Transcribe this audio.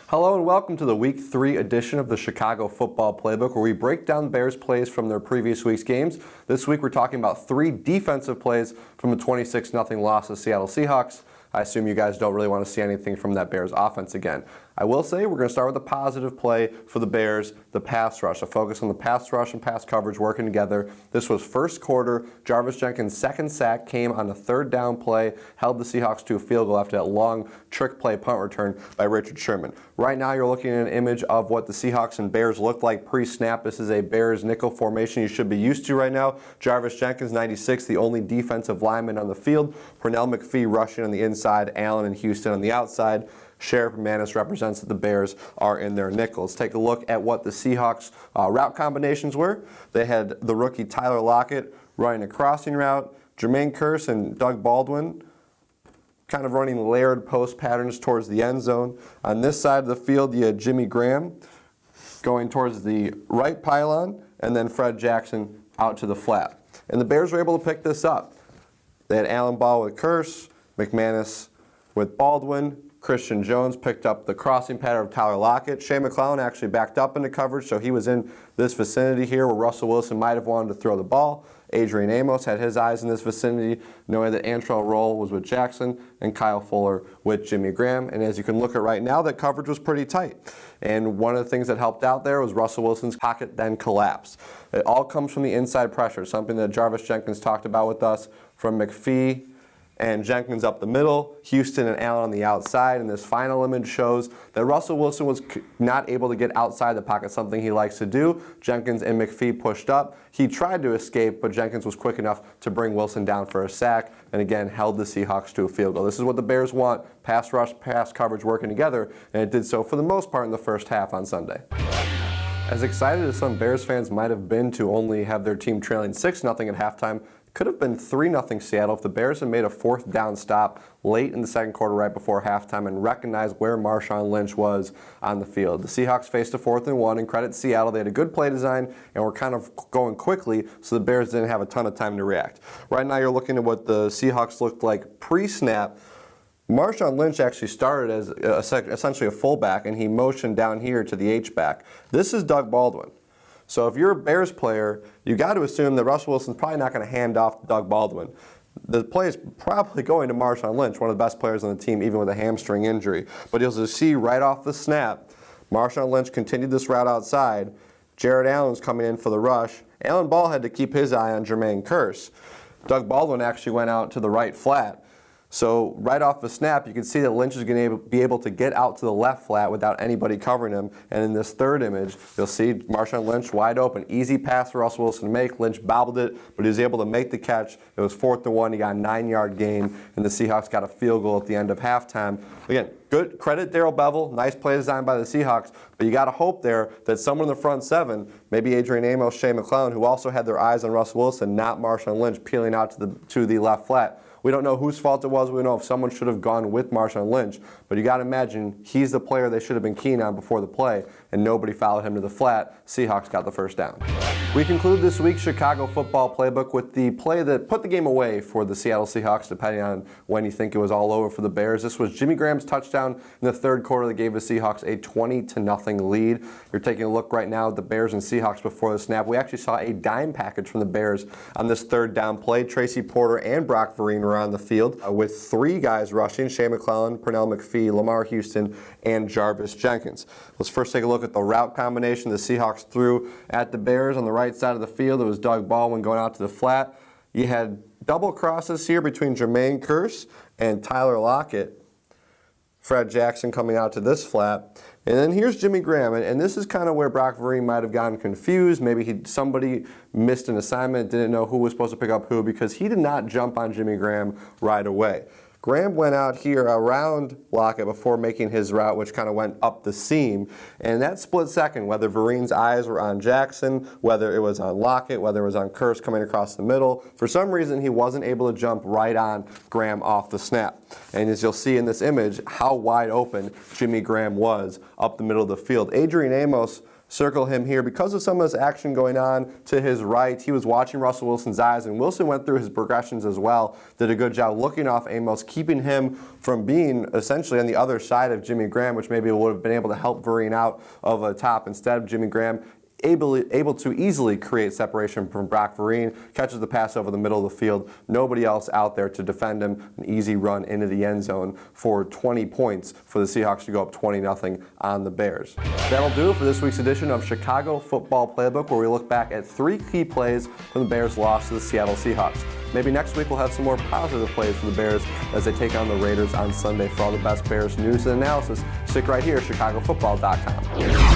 Hello and welcome to the Week 3 edition of the Chicago Football Playbook, where we break down Bears plays from their previous week's games. This week we're talking about 3 defensive plays from the 26-0 loss of Seattle Seahawks. I assume you guys don't really want to see anything from that Bears offense again. I will say we're going to start with a positive play for the Bears, the pass rush. A focus on the pass rush and pass coverage working together. This was first quarter. Jarvis Jenkins' second sack came on the third down play, held the Seahawks to a field goal after that long trick play punt return by Richard Sherman. Right now you're looking at an image of what the Seahawks and Bears looked like pre-snap. This is a Bears nickel formation you should be used to right now. Jarvis Jenkins, 96, the only defensive lineman on the field. Pernell McPhee rushing on the inside, Allen and Houston on the outside. Sheriff Manis represents that the Bears are in their nickels. Take a look at what the Seahawks route combinations were. They had the rookie Tyler Lockett running a crossing route, Jermaine Kearse and Doug Baldwin kind of running layered post patterns towards the end zone. On this side of the field, you had Jimmy Graham going towards the right pylon, and then Fred Jackson out to the flat. And the Bears were able to pick this up. They had Allen Ball with Kearse, McManus with Baldwin. Christian Jones picked up the crossing pattern of Tyler Lockett. Shea McClellan actually backed up into coverage, so he was in this vicinity here where Russell Wilson might have wanted to throw the ball. Adrian Amos had his eyes in this vicinity, knowing that Antrell Roll was with Jackson and Kyle Fuller with Jimmy Graham. And as you can look at right now, that coverage was pretty tight. And one of the things that helped out there was Russell Wilson's pocket then collapsed. It all comes from the inside pressure, something that Jarvis Jenkins talked about with us, from McPhee and Jenkins up the middle, Houston and Allen on the outside, and this final image shows that Russell Wilson was not able to get outside the pocket, something he likes to do. Jenkins and McPhee pushed up. He tried to escape, but Jenkins was quick enough to bring Wilson down for a sack, and again held the Seahawks to a field goal. This is what the Bears want, pass rush, pass coverage working together, and it did so for the most part in the first half on Sunday. As excited as some Bears fans might have been to only have their team trailing 6-0 at halftime, could have been 3-0 Seattle if the Bears had made a fourth down stop late in the second quarter right before halftime and recognized where Marshawn Lynch was on the field. The Seahawks faced a 4th and 1, and credit Seattle. They had a good play design and were kind of going quickly, so the Bears didn't have a ton of time to react. Right now you're looking at what the Seahawks looked like pre-snap. Marshawn Lynch actually started as essentially a fullback, and he motioned down here to the H-back. This is Doug Baldwin. So if you're a Bears player, you got to assume that Russell Wilson's probably not going to hand off to Doug Baldwin. The play is probably going to Marshawn Lynch, one of the best players on the team, even with a hamstring injury. But you'll just see right off the snap, Marshawn Lynch continued this route outside. Jared Allen's coming in for the rush. Allen Ball had to keep his eye on Jermaine Kearse. Doug Baldwin actually went out to the right flat. So right off the snap, you can see that Lynch is going to be able to get out to the left flat without anybody covering him. And in this third image, you'll see Marshawn Lynch wide open. Easy pass for Russell Wilson to make. Lynch bobbled it, but he was able to make the catch. It was 4th and 1. He got a 9-yard gain, and the Seahawks got a field goal at the end of halftime. Again, good credit Darrell Bevell. Nice play design by the Seahawks, but you got to hope there that someone in the front 7, maybe Adrian Amos, Shea McClellan, who also had their eyes on Russell Wilson, not Marshawn Lynch, peeling out to the left flat. We don't know whose fault it was. We don't know if someone should have gone with Marshawn Lynch. But you got to imagine he's the player they should have been keen on before the play, and nobody followed him to the flat. Seahawks got the first down. We conclude this week's Chicago Football Playbook with the play that put the game away for the Seattle Seahawks, depending on when you think it was all over for the Bears. This was Jimmy Graham's touchdown in the third quarter that gave the Seahawks a 20-0 lead. You're taking a look right now at the Bears and Seahawks before the snap. We actually saw a dime package from the Bears on this third down play. Tracy Porter and Brock Vereen were on the field with 3 guys rushing: Shea McClellan, Pernell McPhee, Lamar Houston, and Jarvis Jenkins. Let's first take a look at the route combination the Seahawks threw at the Bears. On the right side of the field, it was Doug Baldwin going out to the flat. You had double crosses here between Jermaine Kearse and Tyler Lockett. Fred Jackson coming out to this flat. And then here's Jimmy Graham, and this is kind of where Brock Vereen might have gotten confused. Maybe somebody missed an assignment, didn't know who was supposed to pick up who, because he did not jump on Jimmy Graham right away. Graham went out here around Lockett before making his route, which kind of went up the seam. And that split second, whether Vereen's eyes were on Jackson, whether it was on Lockett, whether it was on Kearse coming across the middle, for some reason he wasn't able to jump right on Graham off the snap. And as you'll see in this image, how wide open Jimmy Graham was up the middle of the field. Adrian Amos circle him here because of some of this action going on to his right. He was watching Russell Wilson's eyes, and Wilson went through his progressions as well. Did a good job looking off Amos, keeping him from being essentially on the other side of Jimmy Graham, which maybe would have been able to help Vereen out of a top. Instead, Jimmy Graham able to easily create separation from Brock Vereen, catches the pass over the middle of the field. Nobody else out there to defend him. An easy run into the end zone for 20 points for the Seahawks to go up 20-0 on the Bears. That'll do it for this week's edition of Chicago Football Playbook, where we look back at 3 key plays from the Bears' loss to the Seattle Seahawks. Maybe next week we'll have some more positive plays from the Bears as they take on the Raiders on Sunday. For all the best Bears news and analysis, stick right here at ChicagoFootball.com.